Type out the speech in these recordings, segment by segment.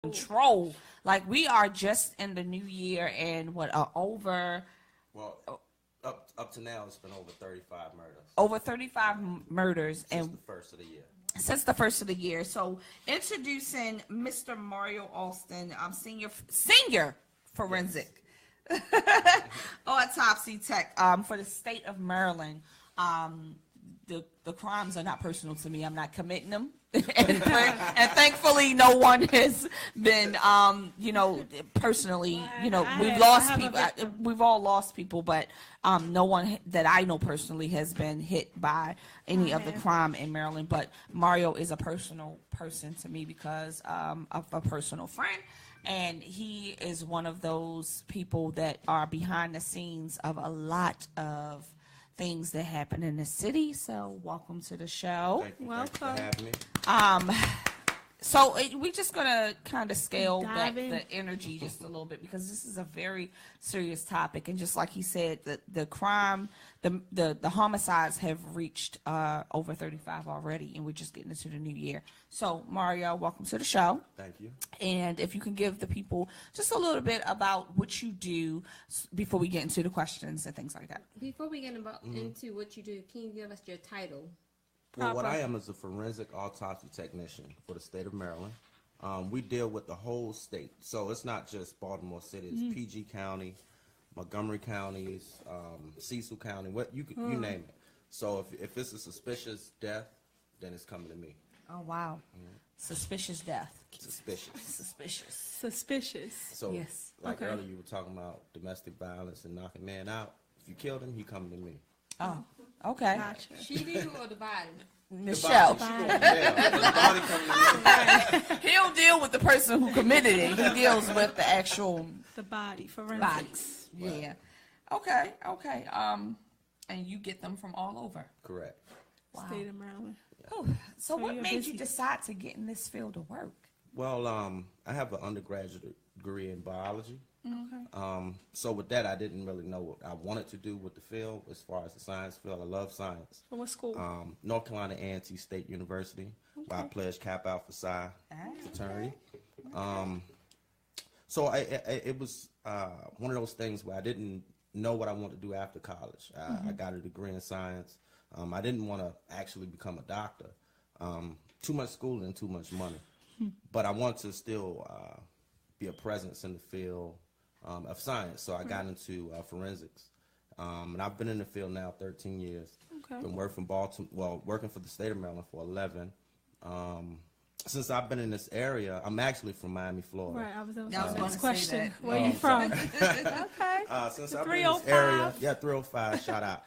control. Like, we are just in the new year, and what are over Well, up to now, it's been over 35 murders. over 35 murders Since and the first of the year. since the first of the year. So introducing Mr. Mario Alston, senior forensic autopsy tech for the state of Maryland. The crimes are not personal to me. I'm not committing them. and thankfully no one has been personally, we've lost people. We've all lost people, but no one that I know personally has been hit by any of the crime in Maryland. But Mario is a personal person to me because of a personal friend, and he is one of those people that are behind the scenes of a lot of things that happen in the city. So welcome to the show. Thank you Welcome. for having me. We're just gonna kind of scale back the energy just a little bit because this is a very serious topic, and just like he said, the crime, the homicides have reached over 35 already, and we're just getting into the new year. So Mario, welcome to the show. Thank you. And if you can give the people just a little bit about what you do before we get into the questions and things like that. Before we get into what you do, can you give us your title? Well, what I am is a forensic autopsy technician for the state of Maryland. We deal with the whole state, so it's not just Baltimore City. It's PG County, Montgomery counties, Cecil County, you name it. So if it's a suspicious death, then it's coming to me. Oh wow, suspicious death. Suspicious. So Yes. earlier you were talking about domestic violence and knocking man out. If you killed him, he coming to me. Oh, okay. Gotcha. She do or the body? Michelle. The body, she going to jail. The body coming to me. He don't deal with the person who committed it. He deals with the actual The body, forensics. bodies. Yeah. Okay. And you get them from all over. Correct. Wow. State of Maryland. Oh, so what you're made you busy. decide to get in this field of work? Well, I have an undergraduate degree in biology. Okay. So with that, I didn't really know what I wanted to do with the field as far as the science field. I love science. From what school? North Carolina A&T State University, where I pledged Kappa Alpha Psi fraternity. So it was one of those things where I didn't know what I wanted to do after college. I got a degree in science. I didn't want to actually become a doctor. Too much schooling and too much money. But I wanted to still be a presence in the field of science. So I got into forensics. And I've been in the field now 13 years. Okay. Been working working for the state of Maryland for 11. Since I've been in this area, I'm actually from Miami, Florida. Right, I was going I was to gonna ask say question. that. Where you from? Okay. Since The I've been in this area, 305. 305, shout out.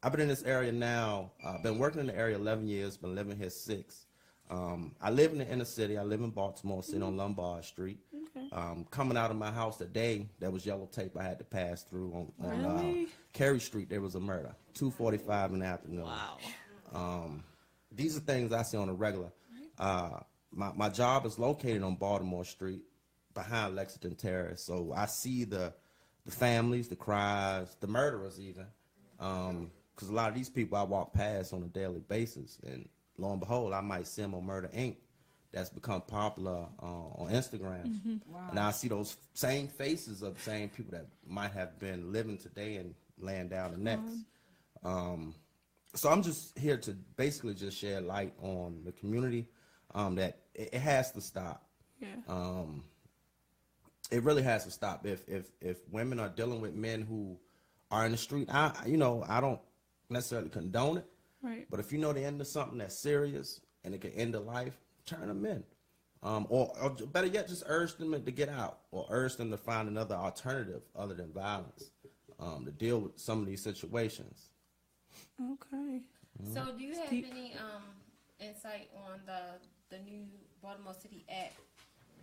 I've been in this area now, been working in the area 11 years, been living here 6. I live in the inner city. I live in Baltimore, sitting on Lombard Street. Okay. Coming out of my house today, there was yellow tape I had to pass through on Really? Cary Street. There was a murder, 2:45 in the afternoon. Wow. These are things I see on a regular. My job is located on Baltimore Street, behind Lexington Terrace. So I see the families, the cries, the murderers even. Because a lot of these people I walk past on a daily basis, and lo and behold, I might see them on Murder Inc. That's become popular on Instagram. Wow. And I see those same faces of the same people that might have been living today and laying down the next. So I'm just here to basically just shed light on the community that it has to stop. Yeah. It really has to stop. If women are dealing with men who are in the street, I don't necessarily condone it. Right. But if you know the end of something that's serious and it can end a life, turn them in. Or better yet, just urge them to get out, or urge them to find another alternative other than violence to deal with some of these situations. Okay. So do you have Deep. any insight on the new Baltimore City Act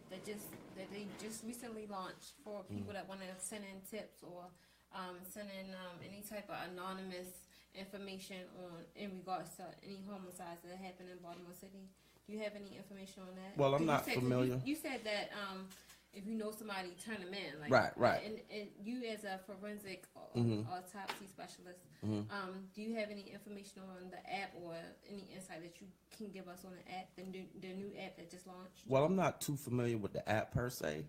that they just recently launched for people that want to send in tips or send in any type of anonymous information in regards to any homicides that happen in Baltimore City? Do you have any information on that? Well, I'm 'Cause not familiar. You said that if you know somebody, turn them in. Like, Right. And you as a forensic autopsy specialist, do you have any information on the app or any insight that you can give us on the app, the new app that just launched? Well, I'm not too familiar with the app per se,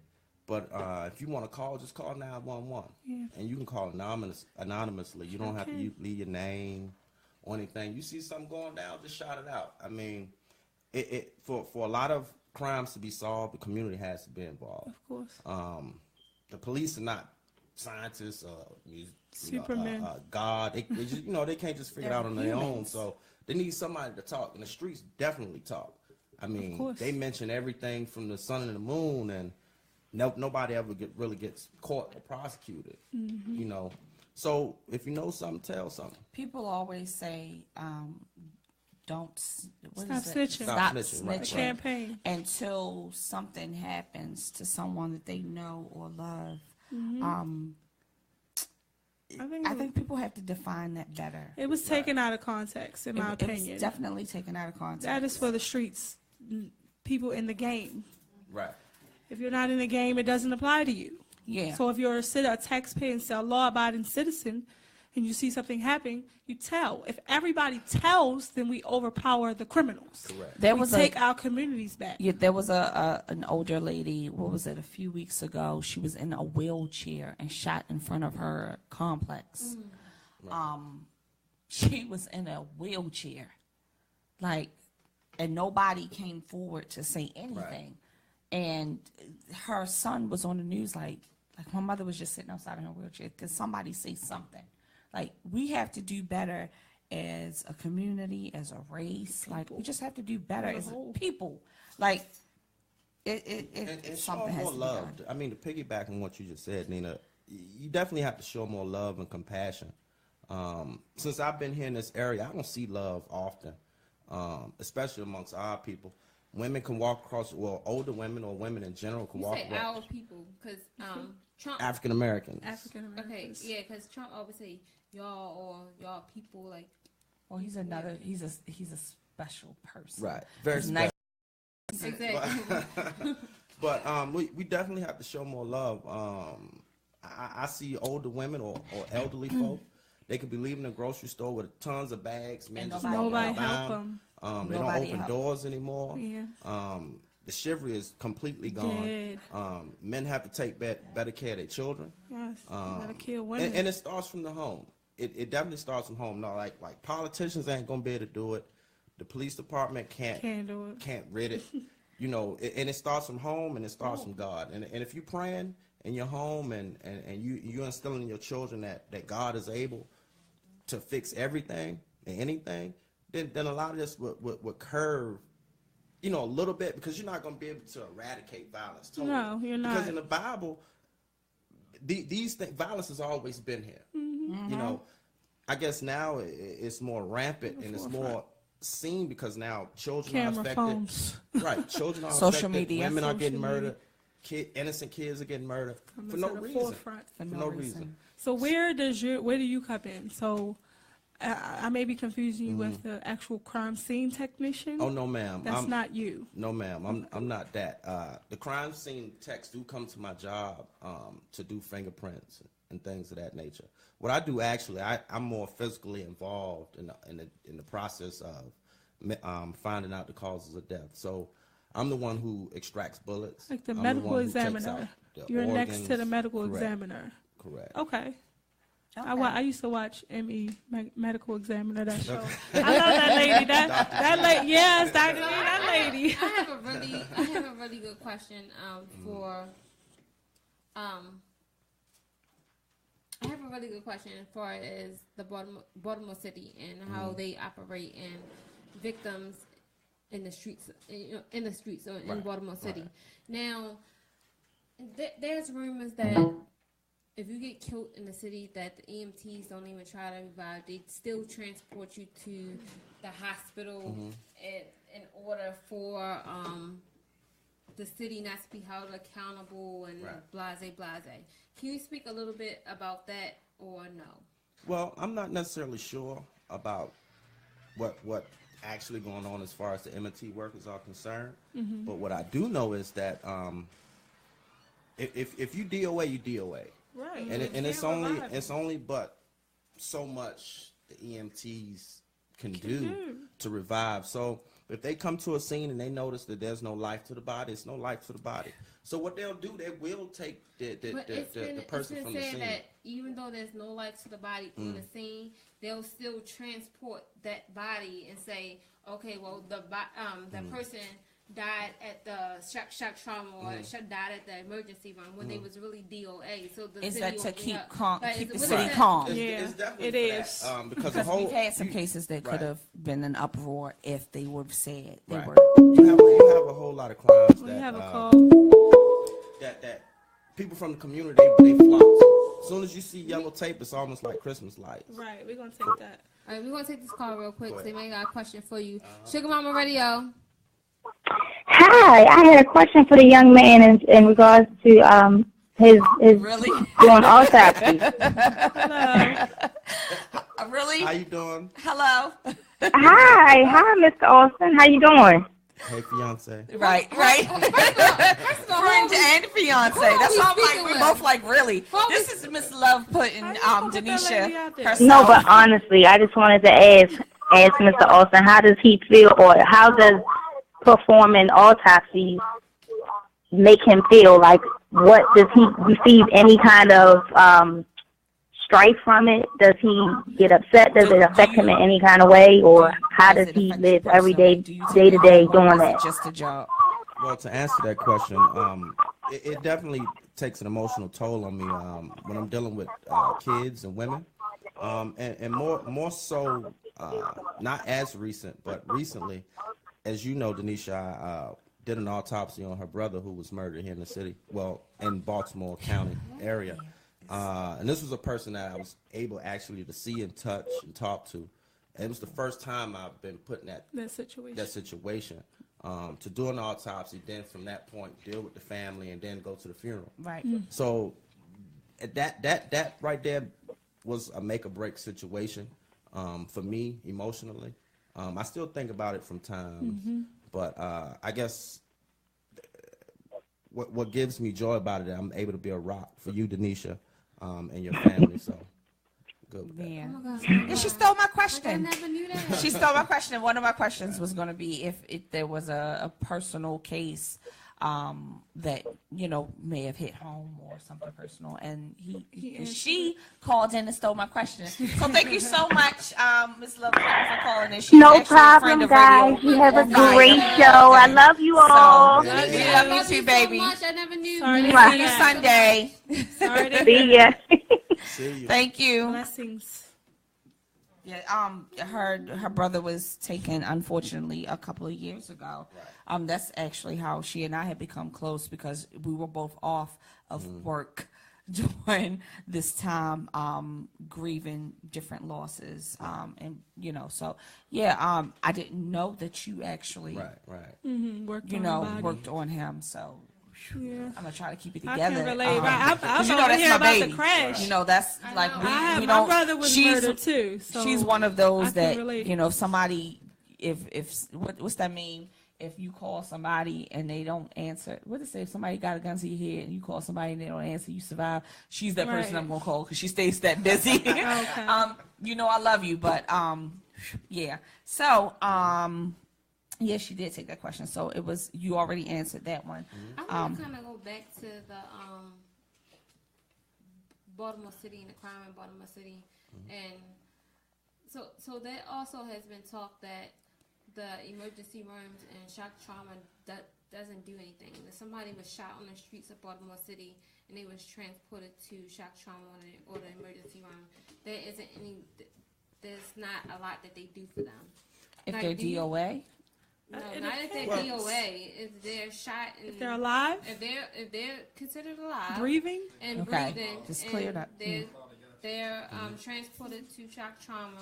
but if you want to call, just call 911, and you can call anonymously. You don't have to leave your name or anything. You see something going down, just shout it out. I mean, for a lot of crimes to be solved, the community has to be involved. Of course. The police are not scientists or Superman. God. They just, they can't just figure it out on their own. So they need somebody to talk, and the streets definitely talk. I mean, they mention everything from the sun and the moon, and nobody ever really gets caught or prosecuted. So if you know something, tell something. People always say, don't Stop snitching. Stop snitching. Right. Campaign until something happens to someone that they know or love. I think people have to define that better. It was taken out of context, in my opinion. It was definitely taken out of context. That is for the streets, people in the game. Right. If you're not in the game, it doesn't apply to you. Yeah. So if you're a taxpaying, a law-abiding citizen, and you see something happening, you tell. If everybody tells, then we overpower the criminals. Correct. We take our communities back. Yeah, there was an older lady, what was it, a few weeks ago, she was in a wheelchair and shot in front of her complex. She was in a wheelchair, and nobody came forward to say anything. Right. And her son was on the news like my mother was just sitting outside in her wheelchair. Could somebody say something? We have to do better as a community, as a race. We just have to do better as people. And Something show has more to be love. done. I mean, to piggyback on what you just said, Nina, you definitely have to show more love and compassion. Since I've been here in this area, I don't see love often, especially amongst our people. Women can walk across, older women or women in general can walk across. Our people, because Trump. African Americans. Okay, yeah, because Trump always say y'all or y'all people Well, he's a special person. Right. Very He's special. nice. Exactly. But we definitely have to show more love. I see older women or elderly folk. They could be leaving the grocery store with tons of bags. Men just Nobody walking help around. them. They don't open doors anymore. Yeah. The chivalry is completely gone. Dead. Men have to take better care of their children. Yes. You gotta kill women. And it starts from the home. It definitely starts from home. No, like politicians ain't gonna be able to do it. The police department can't do it. Can't rid it. And it starts from home and it starts from God. And if you're praying in your home and you're instilling in your children that God is able to fix everything and anything, then a lot of this would curve, a little bit, because you're not going to be able to eradicate violence. Totally. No, you're not. Because in the Bible, these things, violence has always been here. I guess now it's more rampant and it's more seen because now children are affected. Phones. Right, children are Social affected. media. Women are Social getting media. murdered. Innocent kids are getting murdered for to no the reason. forefront. For no reason. So where do you come in? So I may be confusing you with the actual crime scene technician. Oh no, ma'am. That's not you. No, ma'am. I'm not that. The crime scene techs do come to my job to do fingerprints and things of that nature. What I do actually, I'm more physically involved in the process of finding out the causes of death. So I'm the one who extracts bullets. Like the I'm medical examiner. You're organs. next to the medical Correct. Examiner. Correct. Okay. Okay. I used to watch ME, Medical Examiner, that show. I love that lady. That lady. Yes, Dr. Lee, that lady. I have a really good question for I have a really good question as far as the Baltimore City and how they operate and victims in the streets, in Baltimore City. Right. Now, there's rumors that if you get killed in the city, that the EMTs don't even try to revive. They still transport you to the hospital in order for the city not to be held accountable and blase. Can you speak a little bit about that or no? Well, I'm not necessarily sure about what actually going on as far as the M&T workers are concerned. But what I do know is that if you DOA, you DOA. Right. And it's only but so much the EMTs can do to revive. So if they come to a scene and they notice that there's no life to the body, it's no life to the body. So what they'll do, they will take the person from the scene. That even though there's no life to the body on the scene, they'll still transport that body and say, okay, well the person died at the shock trauma or died at the emergency room when they was really DOA. So the Is city that to keep calm, Like, keep the what city is that? calm? It's definitely it for is. that, because We've had some cases that could have been an uproar if they would have said they Right. were. You have a whole lot of crimes We that have a call. that people from the community they flock to. As soon as you see yellow tape, it's almost like Christmas lights. Right, we're going to take that. All right, we're going to take this call real quick. They may got a question for you. Shugga Mama Radio. Hi, I had a question for the young man in regards to his Really? doing autopsy. Hello. Really? How you doing? Hello. Hi, Mr. Alston. How you doing? Hey, fiance. Right. Friend and fiance. That's why I'm like, we're both like, really. This is Miss Love putting Denisha herself. No, but honestly, I just wanted to ask Mr. Alston, how does he feel, or how does performing autopsies make him feel? Like, what does he receive any kind of strife from it? Does he get upset? Does it affect him in any kind of way, or how does he live every day to day doing that? Just a job. Well, to answer that question, it definitely takes an emotional toll on me when I'm dealing with kids and women, and more so, not as recent, but recently, as you know, Denisha, I did an autopsy on her brother who was murdered here in the city, well, in Baltimore County area. And this was a person that I was able actually to see and touch and talk to. And it was the first time I've been put in that situation. To do an autopsy, then from that point deal with the family, and then go to the funeral. Right. So that right there was a make or break situation for me emotionally. I still think about it from times, but I guess what gives me joy about it, I'm able to be a rock for you, Denisha, and your family. So good. Yeah. Oh, And she stole my I question. never knew that. She stole my question. One of my questions was going to be if there was a personal case that may have hit home or something personal, and she called in and stole my question. So thank you so much, Ms. Love, for calling in. She's No actually a friend problem, of guys. radio. You have a Right. great show. I love you all. So, Love we you. love you too, baby. So much. I never knew. Sorry to Mwah. See you Sunday. Sorry to See ya. See you. Thank you. Blessings. Yeah, her brother was taken, unfortunately, a couple of years ago. That's actually how she and I had become close, because we were both off of work during this time, grieving different losses, and so yeah, I didn't know that you actually, Right. worked on him. So Yeah. I'm gonna try to keep it I together. can relate. Right. I'm 'cause over here my about baby. the crash. That's like My we don't. brother was she's- murdered too. So She's one of those I can that relate. if somebody, what's that mean? If you call somebody and they don't answer, what does it say? If somebody got a gun to your head and you call somebody and they don't answer, you survive. She's that person Right. I'm gonna call because she stays that busy. Okay. I love you, but yeah. So yeah, she did take that question. So it was, you already answered that one. I want to kind of go back to the Baltimore City and the crime in Baltimore City, and so that also has been talked that the emergency rooms and shock trauma doesn't do anything. If somebody was shot on the streets of Baltimore City and they was transported to shock trauma or the emergency room, there's not a lot that they do for them. If Like, they're do you- DOA, No, It not if they're depends. DOA. If they're shot and If they're alive, if they're considered alive breathing. and Okay, breathing, just and clear that. they're transported to shock trauma.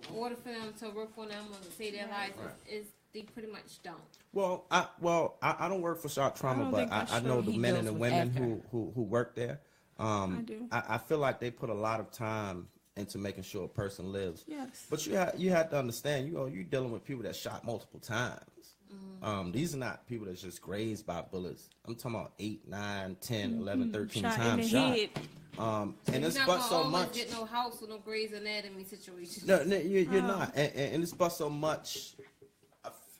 In order for them to work on them or save their lives, is they pretty much don't. Well, I don't work for shock trauma, don't but think that's I know true. the He men deals and the with women after. who work there. I do. I feel like they put a lot of time into making sure a person lives. Yes. But you have to understand, you're dealing with people that shot multiple times. These are not people that's just grazed by bullets. I'm talking about 8, 9, 10, 11, 13 Shot in times the shot. head. And it's You're not but gonna so always much. get no house or no Grey's Anatomy situation. No, you're not. And it's but so much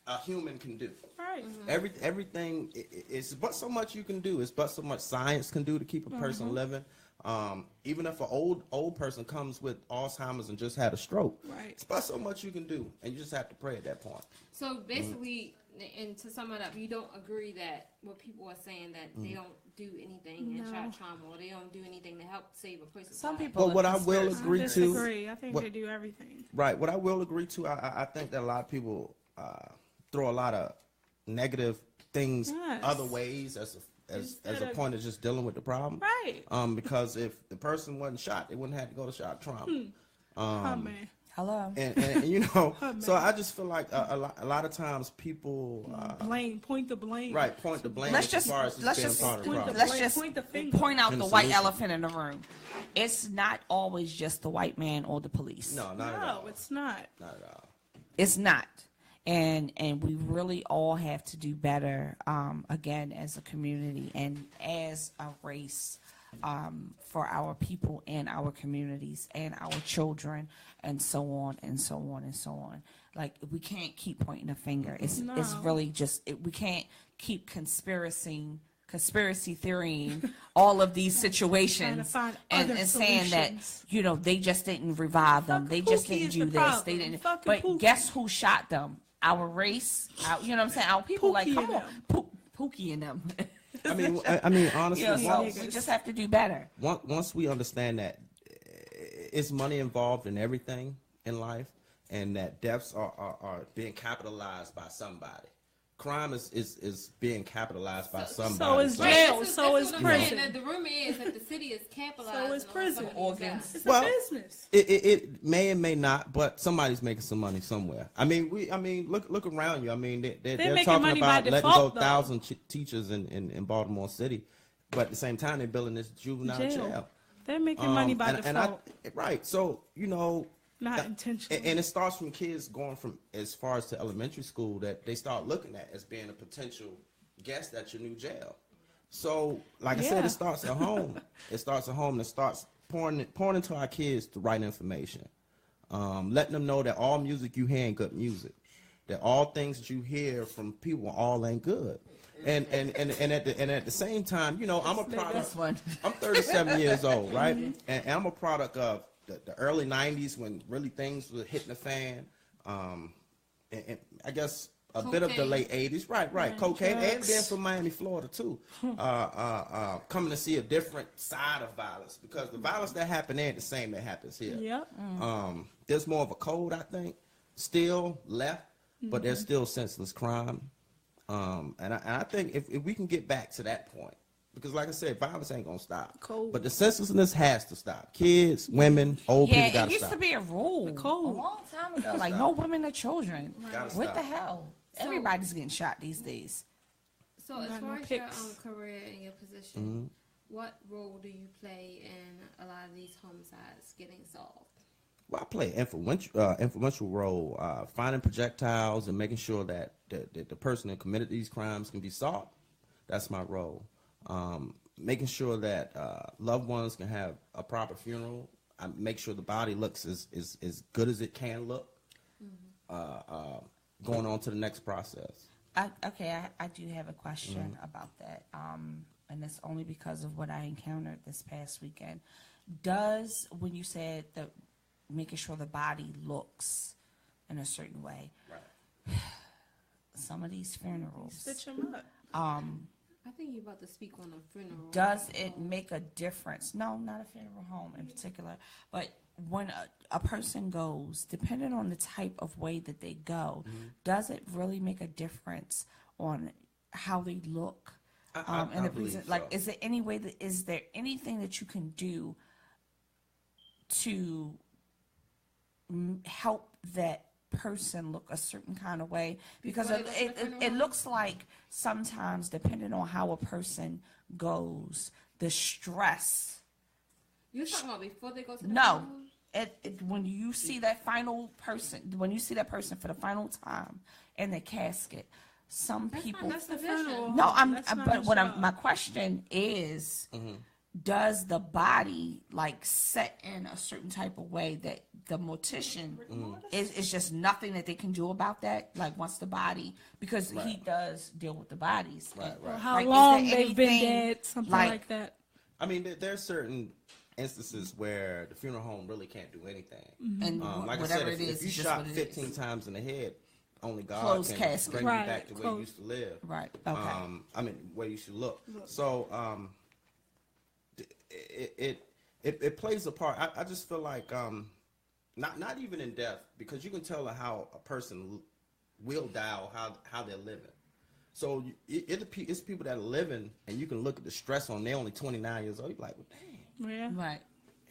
a human can do. Right. Everything it's but so much you can do. It's but so much science can do to keep a person living. Even if an old person comes with Alzheimer's and just had a stroke, Right. it's but so much you can do, and you just have to pray at that point. So basically, and to sum it up, you don't agree that what people are saying that they don't do anything in shock trauma, or they don't do anything to help save a person's Some life. people. But what I are will conspiracy. agree to, Disagree. I think what- they do everything. right? What I will agree to, I think that a lot of people throw a lot of negative things Yes. other ways as a Instead of- point of just dealing with the problem. Right. Because if the person wasn't shot, they wouldn't have to go to shock trauma. Oh, man. Hello. And you know, Oh, so man. I just feel like a lot of times people Point the blame. point the blame Let's as just far as let's being just part of the problem. let's just Point the finger. point out And the the white solution. elephant in the room. It's not always just the white man or the police. No, not at all. No, it's not. Not at all. It's not. And we really all have to do better, again, as a community and as a race, for our people and our communities and our children and so on and so on and so on. Like, we can't keep pointing a finger. It's really just, we can't keep conspiracy theorying all of these situations find and other saying that, solutions. you know, they just didn't revive them. They just Pookie didn't is do the this. problem. They didn't. Fucking But Pookie. guess who shot them? Our race. You know what I'm saying? Our people. Like, Pookie come and on, them. Pookie and them. I mean, honestly, You know, so once, we just have to do better. once we understand that it's money involved in everything in life, and that deaths are being capitalized by somebody. Crime is being capitalized by somebody. So is So- jail. That's So what is I'm saying, prison. that the rumor is that the city is capitalizing So is on prison. some of these Organs. guys. It's Well, a business. It may and may not, but somebody's making some money somewhere. I mean, look around you. I mean, they're making talking money by about letting default, go though. 1,000 teachers in Baltimore City, but at the same time they're building this juvenile jail. They're making money by and default, right. So you know, not intentionally. and it starts from kids going from as far as to elementary school that they start looking at as being a potential guest at your new jail. So, like I said, Yeah. it starts at home. It starts at home and it starts pouring into our kids the right information. Letting them know that all music you hear ain't good music. That all things that you hear from people all ain't good. And at the same time, you know, I'm a product. I'm 37 years old, right? And I'm a product of the early 90s when really things were hitting the fan. And I guess a bit of the Cocaine. late 80s, right. Cocaine, and being from Miami, Florida too. Coming to see a different side of violence, because the violence that happened there ain't the same that happens here. Yep. There's more of a code, I think, still left, but there's still senseless crime. And I think if we can get back to that point, because like I said, violence ain't gonna stop. Code. But the senselessness has to stop. Kids, women, old Yeah, people it gotta used stop. to be a rule a code. long time ago. Like, no women or children. Gotta What stop. the hell? Everybody's getting shot these days. So as Got no far as your pics. career and your position, what role do you play in a lot of these homicides getting solved? Well, I play an influential role, finding projectiles and making sure that the person that committed these crimes can be solved. That's my role. Making sure that loved ones can have a proper funeral. I make sure the body looks as good as it can look. Going on to the next process. I do have a question about that, and it's only because of what I encountered this past weekend. When you said that making sure the body looks in a certain way, Right. some of these funerals, Stitch them up. I think you're about to speak on a funeral. does it make a difference? No, not a funeral home in particular, but when a person goes, depending on the type of way that they go, does it really make a difference on how they look? I In the believe present, like, so. is there anything that you can do to help that person look a certain kind of way? Because Before they go to the it funeral? looks like sometimes, depending on how a person goes, the stress. You're talking about before they go to the No, funeral? when you see that person for the final time in the casket, some people. That's the funeral. No, That's not but a what show. my question is, does the body like set in a certain type of way that the mortician is just nothing that they can do about that? Like once the body, because he does deal with the bodies. Right, Or right. how Right, is long there they've been anything dead, something like- like that. I mean, there's certain instances where the funeral home really can't do anything. And Like I whatever said, it is, if you it's just shot what it 15 is. times in the head, only God Closed can casket. bring Right, you back the way you closed. used to live. Right. Okay. I mean, where you should look. So, it plays a part. I just feel like not even in death, because you can tell how a person will die or how they're living. So it's people that are living, and you can look at the stress on. They're only 29 years old. You're like, well, dang. Yeah. Right.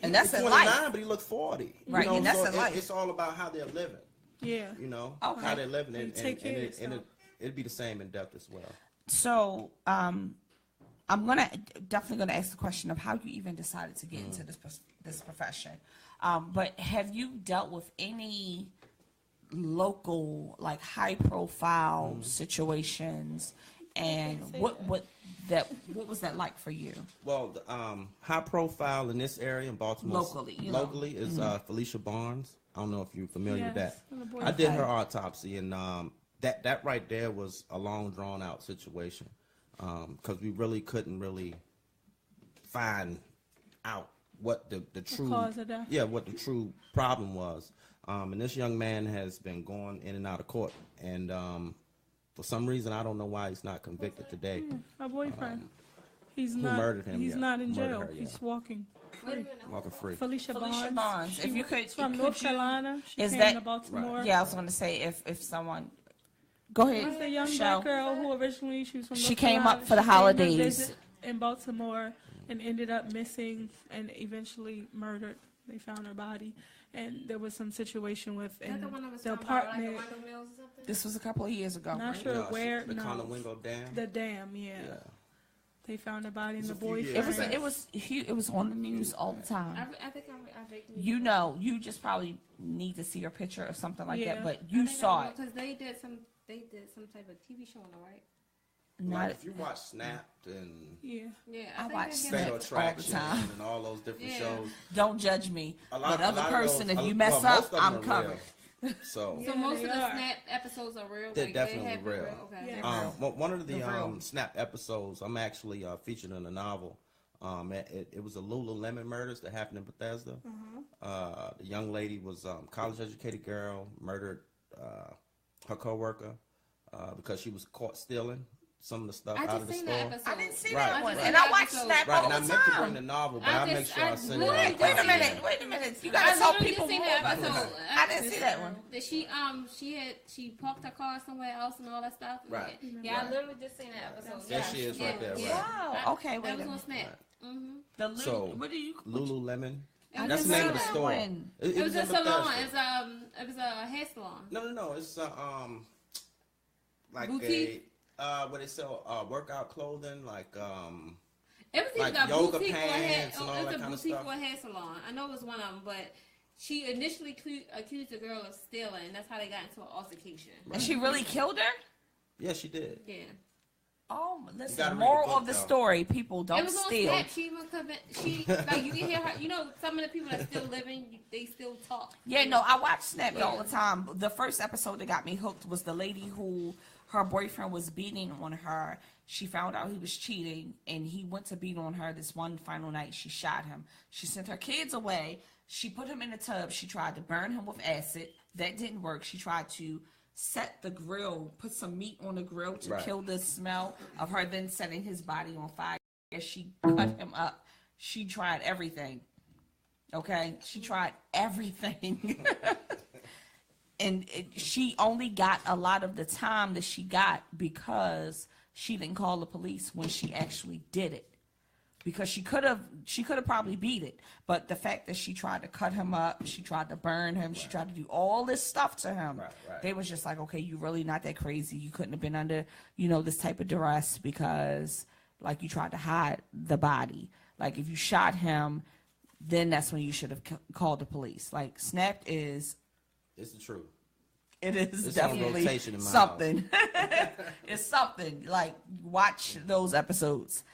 And that's He's in 29, life. but he look 40. Right, You know? and that's So in life. It's all about how they're living. Yeah. You know, Okay. how they're living, You and take care of yourself. it'd be the same in death as well. So, I'm definitely gonna ask the question of how you even decided to get into this profession. But have you dealt with any local, like high profile situations, and what was that like for you? Well, the, high profile in this area in Baltimore Locally, you know. locally is Felicia Barnes. I don't know if you're familiar with Yes, that. and the boy- I did Okay. her autopsy, and that right there was a long drawn out situation, because we really couldn't really find out what the true cause of death. what the true problem was. And this young man has been going in and out of court, and for some reason I don't know why he's not convicted today. My boyfriend. He's who not. murdered him, He's yeah. not in Murdered jail. her, yeah. He's walking. Walking free. Felicia Barnes. Barnes, if you could, From could North you- Carolina. She is came that- to Baltimore. Yeah, I was gonna say if someone, go ahead. She's the young Shell. black girl who originally she was from. She North came Carolina. up for the She came to holidays. visit in Baltimore and ended up missing and eventually murdered. They found her body, and there was some situation with Is that in the one I was the talking about, like the apartment. Wendell Mills or something? This was a couple of years ago. Not right? sure No, where. the No, Conowingo Dam. the dam. Yeah. Yeah. They found her body in It's the a few years It boyfriend. was it was on the news all the time. I think I vaguely. You know, you just probably need to see a picture or something like Yeah. that, but you saw it. because they did some type of TV show on it, right? Not, Like if you watch Snapped and Yeah. Yeah, I think watch they Snapped did- Fatal all the Attraction time. and all those different Yeah. shows. don't judge me. A lot- But a other lot of person, those- if you well, mess most up, of them I'm are covered. real. So So most they of the are. Snap episodes are real. They're like, definitely they have real. Okay. Yeah. one of the The real. Snap episodes, I'm actually featured in a novel. It was a Lululemon murders that happened in Bethesda. The young lady was college educated girl, murdered her coworker because she was caught stealing some of the stuff I out of just the seen store. that episode. I didn't see Right, that one, right. and I watched Episode. that Right, all and I the meant to bring the time. novel, but I I'll make just- sure I I send it literally out. just Wait a seen minute, wait a minute. You gotta tell literally people just seen more that about episode. this. I didn't see that one. That she parked her car somewhere else and all that stuff. Right. Yeah, I Right. literally just seen that episode. There she is right there, right. Wow. Okay, wait That a was on minute. Snap. Mm-hmm. The little, So, what do you? Lululemon. I That's just the name saw of the that store. one. It was a in salon. Bethesda. It was a hair salon. No. It's like Boutique? where they sell workout clothing, like It was like either a yoga boutique or a hair. pants and all It was that a kind of boutique stuff. or a hair salon. I know it was one of them, but she initially accused the girl of stealing, and that's how they got into an altercation. And she really killed her? Yeah, she did. Yeah. Oh, gotta listen. read the Moral book, of the though. story: people It don't was on steal. Snap. She even she like you can hear her. You know, some of the people that still living, they still talk. Yeah, no, I watch Snap all the time. The first episode that got me hooked was the lady who her boyfriend was beating on her. She found out he was cheating, and he went to beat on her this one final night. She shot him. She sent her kids away. She put him in a tub. She tried to burn him with acid. That didn't work. She tried to set the grill, put some meat on the grill to Right. kill the smell of her then setting his body on fire. As she cut him up, she tried everything. Okay? She tried everything. And she only got a lot of the time that she got because she didn't call the police when she actually did it. Because she could have probably beat it, but the fact that she tried to cut him up, she tried to burn him, she tried to do all this stuff to him. Right. They was just like, okay, you really not that crazy. You couldn't have been under, this type of duress because, like, you tried to hide the body. Like, if you shot him, then that's when you should have called the police. Like, Snapped is It's the truth. It is It's on definitely rotation in my something. It's something. Like, watch those episodes.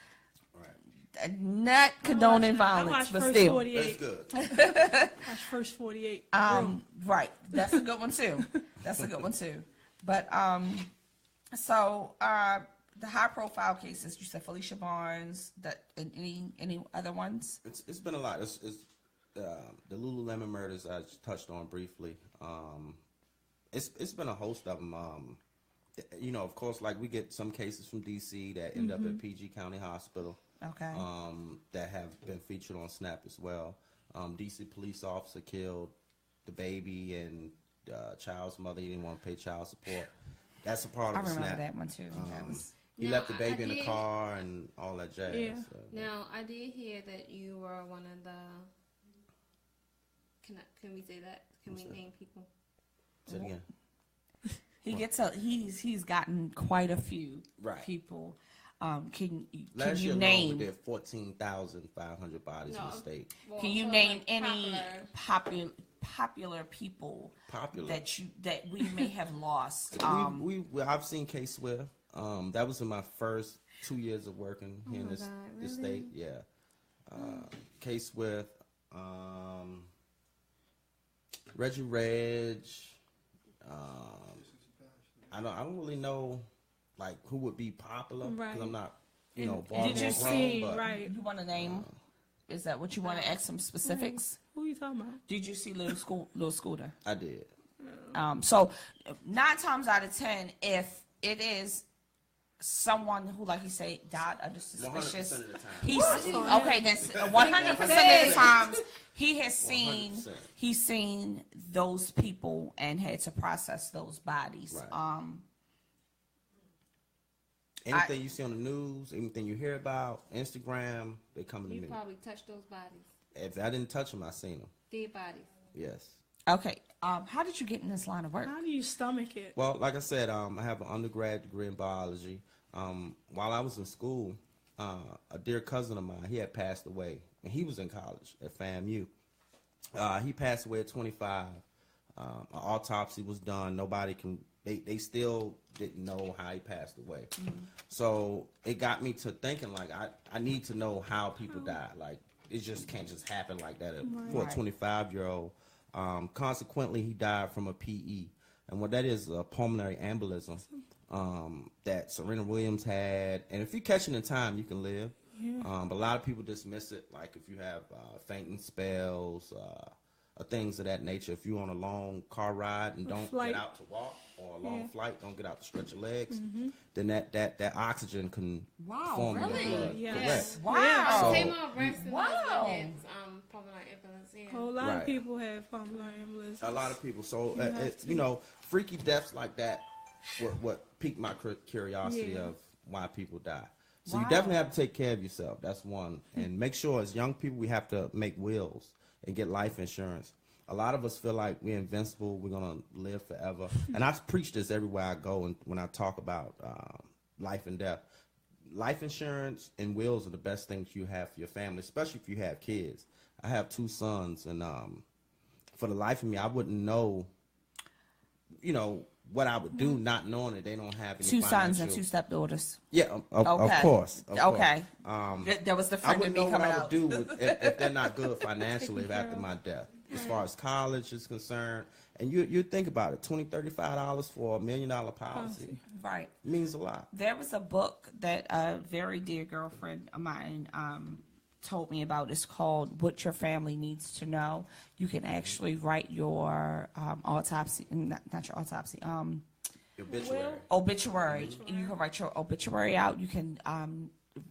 Right. Not condoning I violence, watched but First still. 48. That's good. Watch First 48. Right. That's a good one too. That's a good one too. But so the high profile cases, you said Felicia Barnes, that and any other ones? It's been a lot. It's the Lululemon murders I just touched on briefly. It's been a host of them. You know, of course, like we get some cases from DC that end up at PG County Hospital. Okay. That have been featured on Snap as well. DC police officer killed the baby and child's mother. He didn't want to pay child support. That's a part I of the remember Snap. that one too. That was, He Now, left the baby I in the did- car and all that jazz. Yeah. So. Now, I did hear that you were one of the. Can we say that? Can we name people? Say it again. he gets he's gotten quite a few Right. people. Can Last you year name? alone, we did 14,500 bodies in No. the state. Well, Can you so, name like, any popular- popular people Popular. that we may have lost? I've seen K Swift. That was in my first 2 years of working here in my this God, this really? state. Yeah. K Swift. Reggie Reg. I don't really know like who would be popular because Right. I'm not Did born you and see- grown, but right. You want to name? Is that what you want to ask some specifics? Who are you talking about? Did you see Little Scooter? I did. So 9 times out of 10, if it is someone who, like you say, died under 100% suspicious, of the time. he's okay. That's 100% of the times he has seen 100%. he's seen those people and had to process those bodies. Right. Anything you see on the news, anything you hear about, Instagram, they coming to You me. probably touched those bodies, If I didn't touch them, I seen them. dead bodies. Yes. Okay. How did you get in this line of work? How do you stomach it? Well, like I said, I have an undergrad degree in biology. While I was in school, a dear cousin of mine, he had passed away, and he was in college at FAMU. He passed away at 25. An autopsy was done. They still didn't know how he passed away. So it got me to thinking, like, I need to know how people die. Like, it just can't just happen like that for a Right. 25-year-old. Consequently, he died from a PE. And what that is, a pulmonary embolism that Serena Williams had. And if you catch it in time, you can live. But a lot of people dismiss it, like if you have fainting spells, things of that nature. If you're on a long car ride and don't flight. get out to walk, or a long flight, don't get out to stretch your legs, then that oxygen can form in really? your blood. Yes. Correct. Wow. So- Tamar Braxton Wow. has pulmonary embolism. A whole lot Right. of people have pulmonary embolism. A lot of people. So, have to. you know, freaky deaths like that what piqued my curiosity Yeah. of why people die. So Wow. you definitely have to take care of yourself. That's one. And make sure as young people, we have to make wills and get life insurance. A lot of us feel like we're invincible. We're going to live forever. And I preach this everywhere I go and when I talk about life and death. Life insurance and wills are the best things you have for your family, especially if you have kids. I have 2 sons, and for the life of me, I wouldn't know, you know, what I would do not knowing that they don't have any 2 sons and financial- 2 stepdaughters. Yeah, of Okay. course. Okay. Course. There was the I friend of wouldn't me know what coming I would out. do if they're not good financially after my death. As far as college is concerned, and you think about it, $20, $35 for $1 million policy Right. means a lot. There was a book that a very dear girlfriend of mine told me about. It's called What Your Family Needs to Know. You can actually write your autopsy, not your autopsy, obituary. You can write your obituary out. You can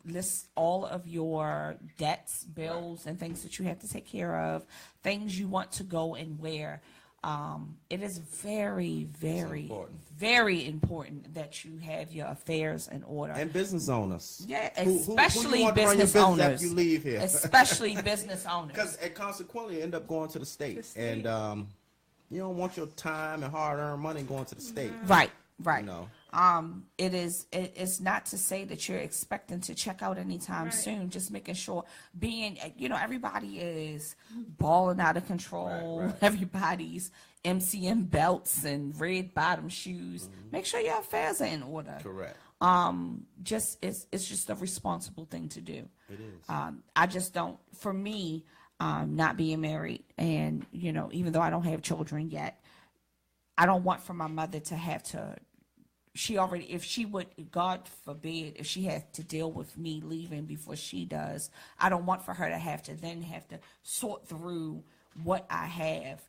list all of your debts, bills, and things that you have to take care of, things you want to go and where. It is very, very, important. very important that you have your affairs in order. And business owners. Yeah, Who you especially want to run your business business owners. after you leave here. Especially business owners. Because consequently, you end up going to the state. And you don't want your time and hard-earned money going to the state. Right, right. You know. It's not to say that you're expecting to check out anytime soon. Just making sure everybody is balling out of control. Right. Everybody's MCM belts and red bottom shoes. Make sure your affairs are in order. Correct. It's just a responsible thing to do. It is. I just don't, for me, not being married and, even though I don't have children yet, I don't want for my mother to have to, if she would, God forbid, if she had to deal with me leaving before she does, I don't want for her to have to sort through what I have,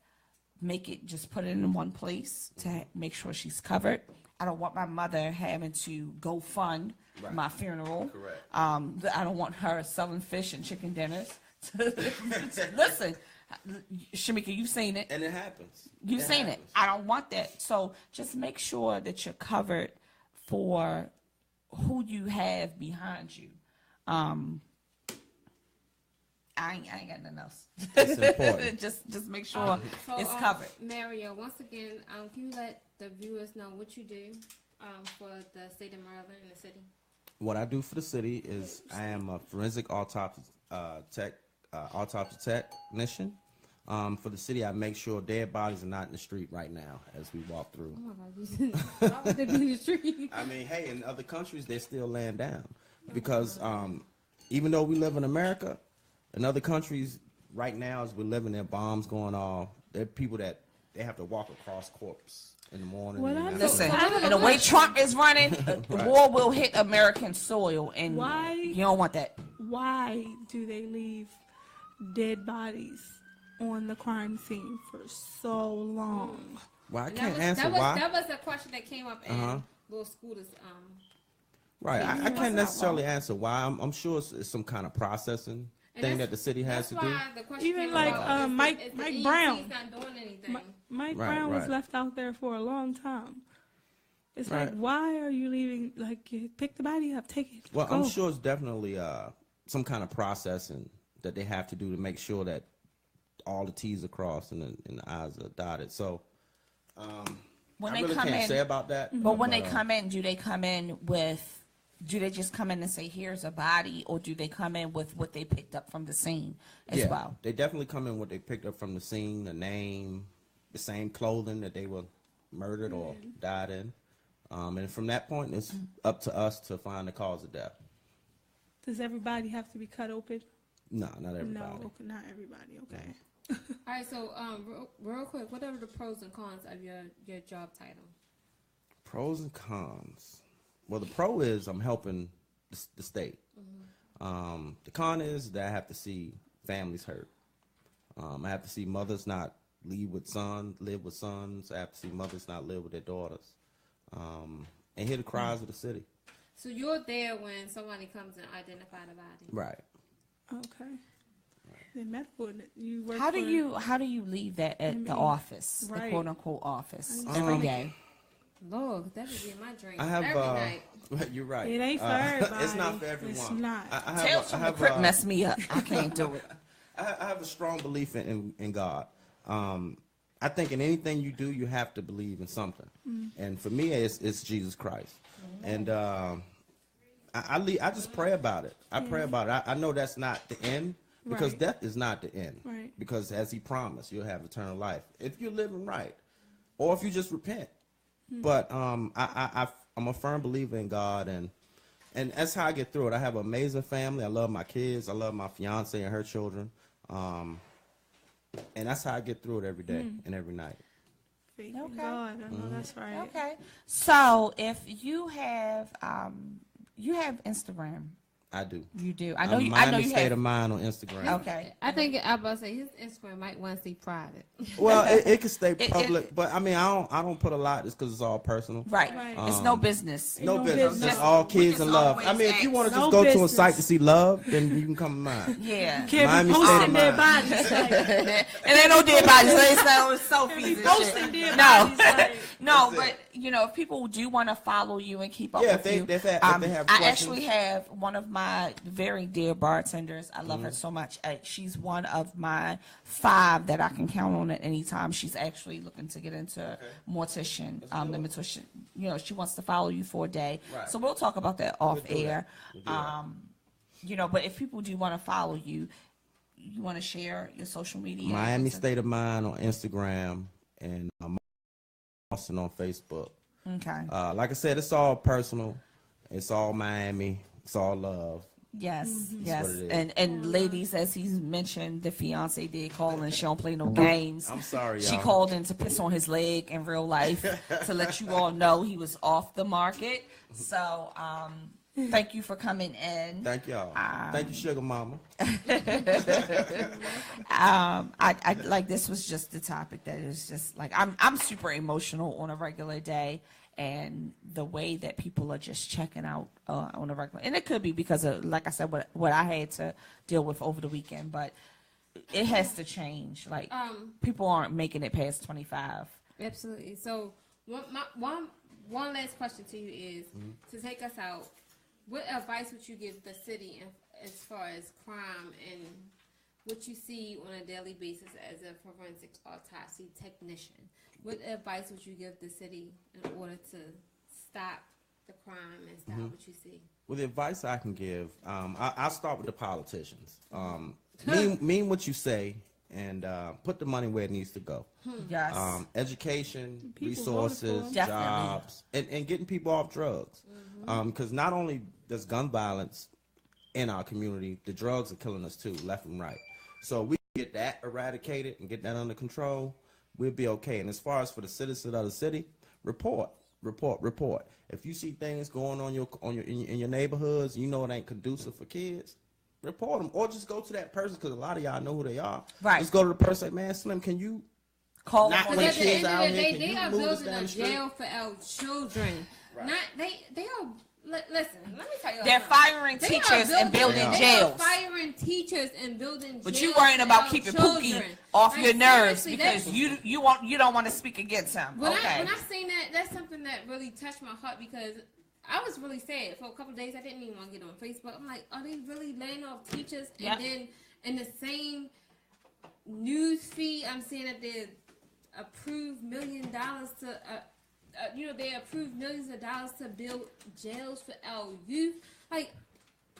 just put it in one place to make sure she's covered. I don't want my mother having to go fund my funeral. Correct. I don't want her selling fish and chicken dinners. Listen, Shamika, you've seen it. And it happens. You've seen it. I don't want that. So just make sure that you're covered for who you have behind you. I ain't got nothing else. It's important. just make sure it's covered. Mario, once again, can you let the viewers know what you do for the state of Maryland and the city? What I do for the city is I am a forensic autopsy technician. For the city, I make sure dead bodies are not in the street right now as we walk through. Oh my God, why would they be in the street? I mean, hey, in other countries, they're still laying down because even though we live in America, in other countries right now, as we're living there, bombs going off, there are people that they have to walk across corpse in the morning. Listen, and the way Trump is running, the war will hit American soil, and you don't want that. Why do they leave dead bodies on the crime scene for so long? Well, I can't answer why. That was a question that came up in Little Scooters. Right, I can't necessarily answer why. I'm sure it's some kind of processing thing that the city has to do. Even like Mike Brown. Not doing anything. Mike Brown was left out there for a long time. It's like, why are you leaving? Like, you pick the body up, take it. Well, I'm sure it's definitely some kind of processing that they have to do to make sure that all the T's are crossed and the I's are dotted. So when I they really come can't in, say about that. But when they come in, do they just come in and say, here's a body, or do they come in with what they picked up from the scene as well? They definitely come in with what they picked up from the scene, the name, the same clothing that they were murdered or died in. And from that point, it's up to us to find the cause of death. Does everybody have to be cut open? No, not everybody. No, not everybody. Okay. All right, so real quick, what are the pros and cons of your job title? Pros and cons. Well, the pro is I'm helping the state. The con is that I have to see families hurt. I have to see mothers not live with sons. I have to see mothers not live with their daughters. And hear the cries of the city. So you're there when somebody comes and identify the body. Right. Okay. In medical, you work. How do you leave that at the office, the quote unquote office, every day? Lord, that would be my dream. I have every night. You're right. It ain't for everybody. It's not for everyone. It's not. Tales from the Crypt mess me up. I can't do it. I have a strong belief in God. I think in anything you do, you have to believe in something. And for me, it's Jesus Christ. And I just pray about it. I pray about it. I know that's not the end, because death is not the end. Right. Because as He promised, you'll have eternal life if you're living right, or if you just repent. But I'm a firm believer in God, and that's how I get through it. I have an amazing family. I love my kids. I love my fiance and her children. And that's how I get through it every day and every night. Thank God. I know that's right. Okay. So if you have Instagram. I do. You do. I know you have State of Mind on Instagram. Okay. I think I was about to say his Instagram might want to see private. Well, it can stay public, but I mean, I don't put a lot just because it's all personal. Right. It's no business. No business. Just all kids and love. I mean, if you want to just go to a site to see love, then you can come to mine. Yeah. Can't be posting dead bodies. And ain't no dead bodies. It's not on selfies. Posting dead bodies. No, That's but if people do want to follow you and keep up Yeah, with if you, they have I questions. actually have one of my very dear bartenders. I love her so much. She's one of my 5 that I can count on at any time. She's actually looking to get into mortician. The mortician, she wants to follow you for a day. Right. So we'll talk about that off We'll do air. that. But if people do want to follow you, you want to share your social media? Miami State of Mind on Instagram and Alston on Facebook. Okay. Like I said, it's all personal. It's all Miami. It's all love. Yes, That's yes. what it is. And ladies, as he's mentioned, the fiance did call and she don't play no games. I'm sorry, y'all. She called in to piss on his leg in real life to let you all know he was off the market. So, thank you for coming in. Thank y'all. Thank you, Shugga Mama. I like, this was just the topic that is just like, I'm super emotional on a regular day, and the way that people are just checking out on a regular, and it could be because of, like I said, what I had to deal with over the weekend, but it has to change. Like, people aren't making it past 25. Absolutely. So one last question to you is, to take us out, what advice would you give the city as far as crime and what you see on a daily basis as a forensic autopsy technician? What advice would you give the city in order to stop the crime and stop what you see? Well, the advice I can give, I'll start with the politicians. Mean what you say, and put the money where it needs to go. Yes. Education, People resources, voted for 'em. Definitely. jobs, and getting people off drugs. Because not only there's gun violence in our community, the drugs are killing us too, left and right. So we get that eradicated and get that under control, we'll be okay. And as far as for the citizens of the city, report. If you see things going on in your neighborhoods, you know it ain't conducive for kids, report them, or just go to that person, because a lot of y'all know who they are. Right. Just go to the person, say, man, Slim, can you Call Not them when on Because the at the kids end out of the here, day, can they you are move us building down a the street? jail for our children. Right. Not they are. Listen, let me tell you. They're something. firing They are teachers and building They jails. They are firing teachers and building jails. But you worrying for about our keeping children. Pookie off Like, your nerves seriously, because that's- you don't want to speak against him. When Okay. I seen that, that's something that really touched my heart, because I was really sad for a couple of days. I didn't even want to get on Facebook. I'm like, are they really laying off teachers? Yep. And then in the same news feed, I'm seeing that they approved $1 million to, they approved millions of dollars to build jails for our youth. Like,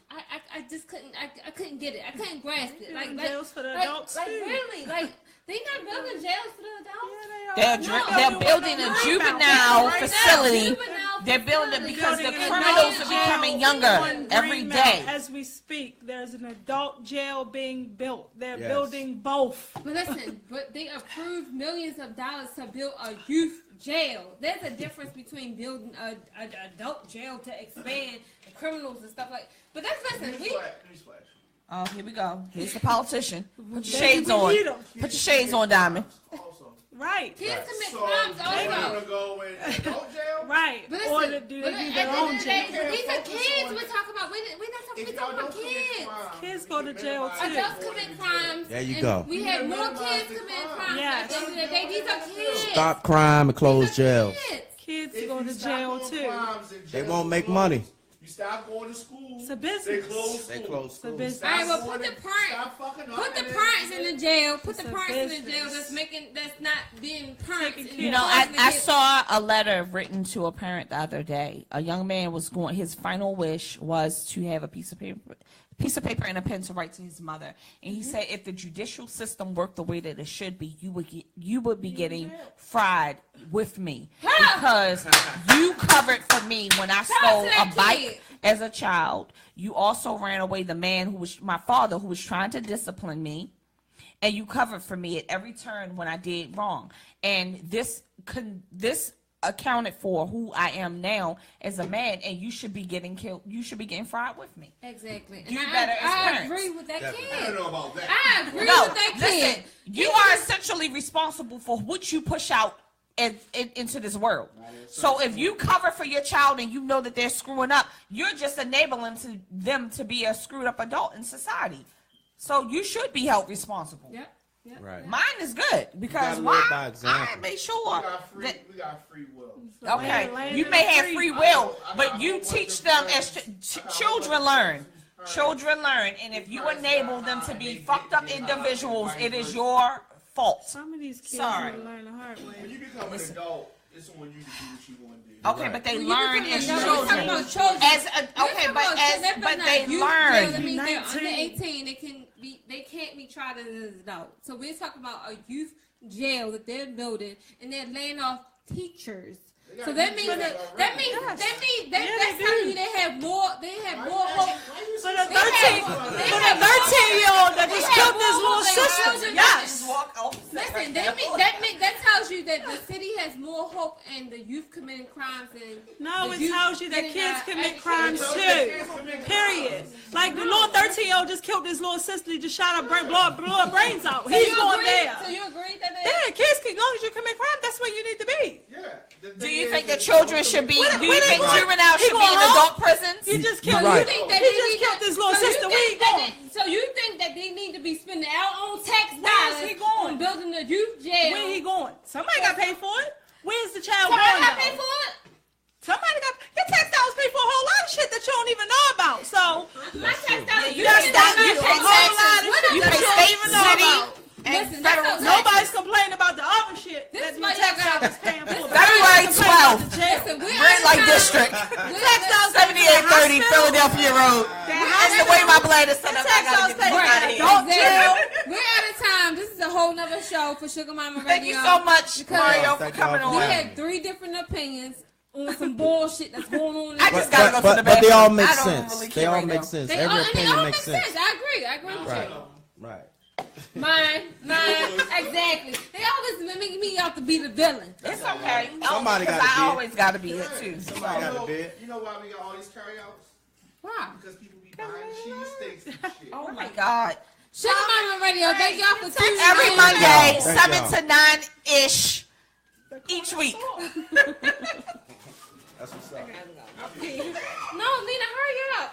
I just couldn't, I couldn't get it. I couldn't grasp it. Like jails for the like, adults like too. really, like they not building jails for the adults. They're building a juvenile facility. Juvenile They're building it facility. because the Building an criminals adult are becoming jail younger on every Greenmount day. As we speak, there's an adult jail being built. They're Yes. building both. But listen, but they approved millions of dollars to build a youth jail. There's a difference between building an adult jail to expand the criminals and stuff like. But that's listen, we. Oh, here we go. Here's the politician. Put your Baby, shades we on. need 'em. Put your shades on, Diamond. Right. Kids commit So crimes they also. want to go in adult jail? Right. But Or listen, to do but they at do the their end own of the day, jail. these are Focus kids on we're it. talking about. We're not If talking y'all about don't commit kids. crime, Kids go to minimize jail, it. too. Adults commit crimes. There you and go. We have more Minimize kids the committing crime. crimes. Yes. At the end of the day, these are kids. Stop crime and close These are jails. kids. Kids If go you to stop jail doing too. crimes and They jails won't make close, money. You stop going to school. It's a business. They close They school. close It's a schools. business. All right, well, Stop put the going- parents, stop fucking up put the and parents then- in the jail. Put It's the a parents in the jail business. that's not being parents. Taking and You care know, causing I kids- saw a letter written to a parent the other day. A young man was going. His final wish was to have a piece of paper and a pen to write to his mother. And he said, if the judicial system worked the way that it should be, you would be getting fried with me because you covered for me when I stole to that a bike kid. as a child. You also ran away the man who was my father, who was trying to discipline me. And you covered for me at every turn when I did wrong. And this accounted for who I am now as a man, and you should be getting killed. You should be getting fried with me. Exactly. And You better as I parents. agree with that I kid. don't know about that. I agree No, with that listen, kid. you are essentially responsible for what you push out into this world. So if you cover for your child and you know that they're screwing up, you're just enabling them to be a screwed up adult in society. So you should be held responsible. Yep. Yep. Right. Mine is good because You gotta live by why? example. I made We sure got free. that. We got free will. Okay, Land you in may the have free- free will, I but got you a whole teach bunch them of as friends. children learn. Children learn, and if you enable them to be fucked up individuals, it is your fault. Some of these kids Sorry. need to learn the hard When way. you become an adult, it's on you to do what you want to do. Okay, but they When you learn become as an adult, we're talking children. about children. Okay, but they learn. That means they're 19. under 18. They can't be tried as an adult. So we're talking about a youth jail that they're building, and they're laying off teachers. So that means that's telling you they have more hope. But a 13-year-old that just killed his little sister. Yes. Listen, that tells you that the city has more hope and the youth committing crimes and No, the it youth tells you that getting kids out commit education. crimes too. Period. Like the little 13-year-old just killed his little sister. He just shot her blew her brains out. So He's you going agree? there. So you agree that Yeah, kids, as long as you commit crime, that's where you need to be. Yeah. Do you think that children should be? Do you Where they think going? juveniles He should be in going home? adult prisons? He just killed. Right. You think that he just killed his little sister? Where he going? So you think that they need to be spending our own tax Where is dollars he going? on building a youth jail? Where he going? Somebody got to pay for it. Where's the child Somebody going? got to pay though? for it? Somebody got your tax dollars pay for a whole lot of shit that you don't even know about. So My tax dollars. You pay a whole lot of taxes. shit You that pay you don't state, even know city, about. and Listen, federal that's taxes. Nobody's complaining about the other shit This that is your why tax y'all got- dollars paying for. February 12th, Listen, we're Red out of Light time. District, We're Tax out of- dollars 7830 Philadelphia Road. That's the way my blood is set up. I Tax gotta dollars get pay out of for here. adult jail. We're out of time. This is a whole nother show for Shugga Mama Radio. Thank you so much, Because Mario, for Thank coming y'all We for on. had 3 different opinions on some bullshit that's going on. I in just this- gotta go to the But they all bathroom. make I don't sense. really They care all right make now. sense. They Every all, and they opinion all makes make sense. sense. I agree with Right. you. Right. Mine, exactly. They always make me out to be the villain. It's okay. Somebody Because gotta I be it. always gotta be it too. Somebody got to bid. You know why we got all these carryouts? Wow. Because people be buying cheese steaks and shit. Oh my God. Shugga Mama Radio, thank y'all for tuning in. Every Monday, Thank 7 y'all. to 9-ish each week. That's what's up. No, Lena, hurry up.